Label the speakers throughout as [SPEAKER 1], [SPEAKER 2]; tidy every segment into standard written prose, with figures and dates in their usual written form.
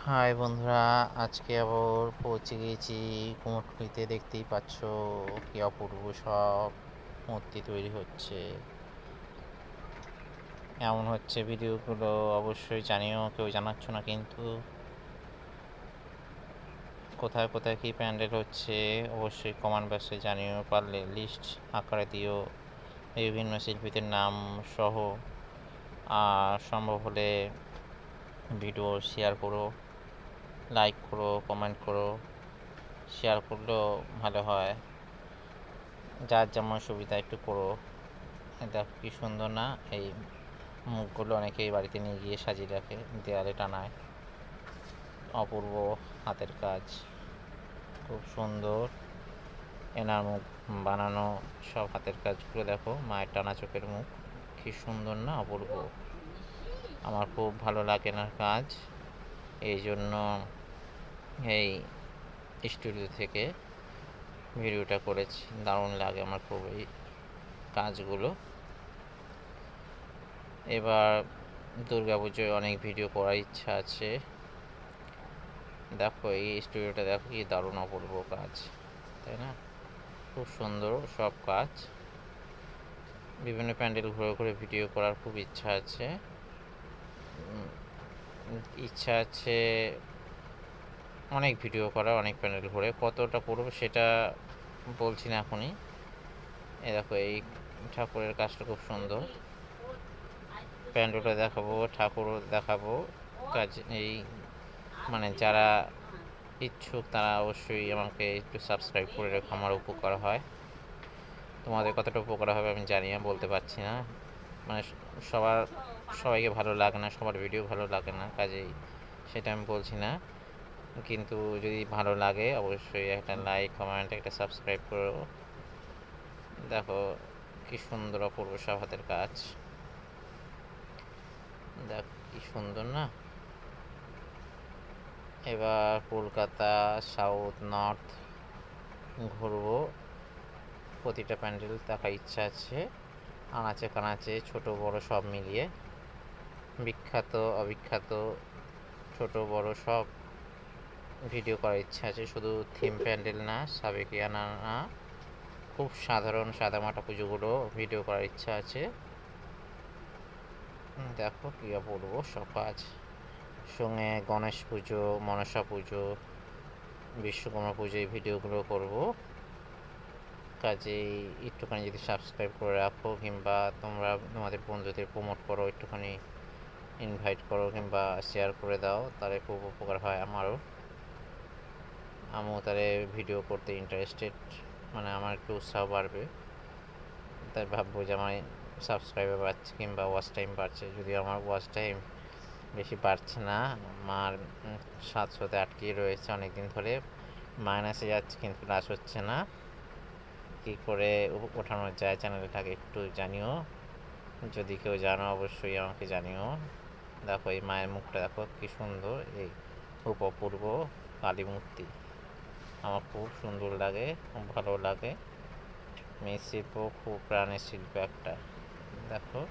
[SPEAKER 1] High বন্ধুরা, আজকে আবার পৌঁছে গিয়েছি কুমোরটুলিতে। দেখতেই পাচ্ছ কি অপূর্ব সব মূর্তি তৈরি হচ্ছে। এমন হচ্ছে ভিডিওগুলো অবশ্যই জানিও, কেউ জানাচ্ছ না কিন্তু। কোথায় কোথায় কি প্যান্ডেল হচ্ছে অবশ্যই কমেন্ট বক্সে জানিও, পারলে লিস্ট আকারে দিও বিভিন্ন শিল্পীদের নাম সহ। আর সম্ভব হলে ভিডিও শেয়ার করো, লাইক করো, কমেন্ট করো। শেয়ার করলেও ভালো হয়, যার যেমন সুবিধা একটু করো। দেখো কি সুন্দর না, এই মুখগুলো অনেকেই বাড়িতে নিয়ে গিয়ে সাজিয়ে রাখে, দেয়ালে টানায়। অপূর্ব হাতের কাজ, খুব সুন্দর এনার মুখ বানানো। সব হাতের কাজগুলো দেখো, মায়ের টানা চোখের মুখ, কি সুন্দর না, অপূর্ব। আমার খুব ভালো লাগে এনার কাজ, এই জন্য এই স্টুডিও থেকে ভিডিওটা করেছি। দারুণ লাগে আমার খুব এই কাজগুলো। এবার দুর্গাপুজোয় অনেক ভিডিও করার ইচ্ছা আছে। দেখো এই স্টুডিওটা, দেখো কি দারুণ অপূর্ব কাজ, তাই না? খুব সুন্দর সব কাজ। বিভিন্ন প্যান্ডেল ঘুরে ঘুরে ভিডিও করার খুব ইচ্ছা আছে। অনেক ভিডিও করা, অনেক প্যান্ডেল ঘুরে। কতটা করবো সেটা বলছি না এখনই। এই দেখো এই ঠাকুরের কাজটা খুব সুন্দর। প্যান্ডেলটা দেখাবো, ঠাকুরও দেখাবো। কাজ এই মানে যারা ইচ্ছুক তারা অবশ্যই আমাকে একটু সাবস্ক্রাইব করে রেখো, আমার উপকার হয়। তোমাদের কতটা উপকার হবে আমি জানি না, বলতে পারছি না। মানে সবাইকে ভালো লাগে না, সবার ভিডিও ভালো লাগে না, কাজেই সেটা আমি বলছি না। কিন্তু যদি ভালো লাগে অবশ্যই একটা লাইক, কমেন্ট, একটা সাবস্ক্রাইব করো। দেখো কি সুন্দর অপূর্ব সব হাতের কাজ, দেখ কি সুন্দর না। এবার কলকাতা, সাউথ, নর্থ ঘুরবো। প্রতিটা প্যান্ডেল দেখার ইচ্ছা আছে, আনাচে কানাচে ছোট বড় সব মিলিয়ে, বিখ্যাত অবিখ্যাত ছোট বড় সব ভিডিও করার ইচ্ছা আছে। শুধু থিম প্যান্ডেল না, সাবেকিয়ানা না, খুব সাধারণ সাদামাটা পুজোগুলো ভিডিও করার ইচ্ছা আছে। দেখো কি অপূর্ব সব কাজ। সঙ্গে গণেশ পুজো, মনসা পুজো, বিশ্বকর্মা পুজো, এই ভিডিওগুলো করব। কাজেই একটুখানি যদি সাবস্ক্রাইব করে রাখো, কিংবা তোমরা তোমাদের বন্ধুদের প্রমোট করো, একটুখানি ইনভাইট করো কিংবা শেয়ার করে দাও, তাহলে খুব উপকার হয় আমারও। আমিও তাহলে ভিডিও করতে ইন্টারেস্টেড, মানে আমার একটু উৎসাহ বাড়বে। তাই ভাববো যে আমার সাবস্ক্রাইবার বাড়ছে কিংবা ওয়াচ টাইম বাড়ছে। যদিও আমার ওয়াচ টাইম বেশি বাড়ছে না, আমার 700-তে আটকিয়ে রয়েছে অনেক দিন ধরে, মাইনাসে যাচ্ছে কিন্তু প্লাস হচ্ছে না। কী করে ওঠানো যায় চ্যানেলটাকে একটু জানিও, যদি কেউ জানো অবশ্যই আমাকে জানিও। দেখো এই মায়ের মুখটা দেখো কি সুন্দর, এই খুব অপূর্ব কালী মূর্তি, আমার খুব সুন্দর লাগে, খুব ভালো লাগে। মেয়ে শিল্প খুব প্রাণের শিল্প একটা। দেখো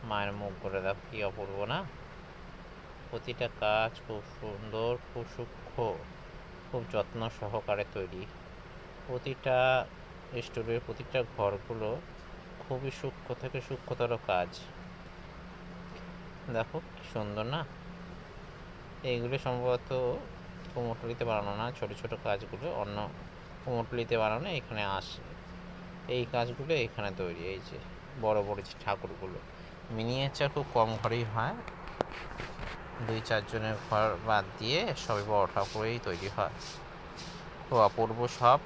[SPEAKER 1] মায়ের মুখ করে দেখো কি অপূর্ব না। প্রতিটা কাজ খুব সুন্দর, খুব সূক্ষ্ম, খুব যত্ন সহকারে তৈরি। প্রতিটা স্টুডিওর প্রতিটা ঘরগুলো খুবই সূক্ষ্ম থেকে সূক্ষ্মতর কাজ। দেখো কি সুন্দর না। এইগুলো সম্ভবত কুমোরটুলিতে বানানো না, ছোট ছোট কাজগুলো অন্য কুমোরটুলিতে বানানো, এখানে আসে। এই কাজগুলো এখানে তৈরি। এই যে বড় বড় যে ঠাকুরগুলো, মিনিয়েচার খুব কম ঘরেই হয়, 2-4 জনের ঘর বাদ দিয়ে সবই বড় ঠাকুরেই তৈরি হয়। খুব অপূর্ব সব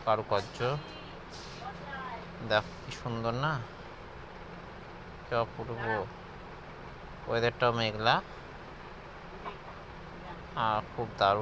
[SPEAKER 1] কারুকার্য, দেখ কি সুন্দর না, কি অপূর্ব। ওয়েদারটাও মেঘলা আর খুব দারুণ।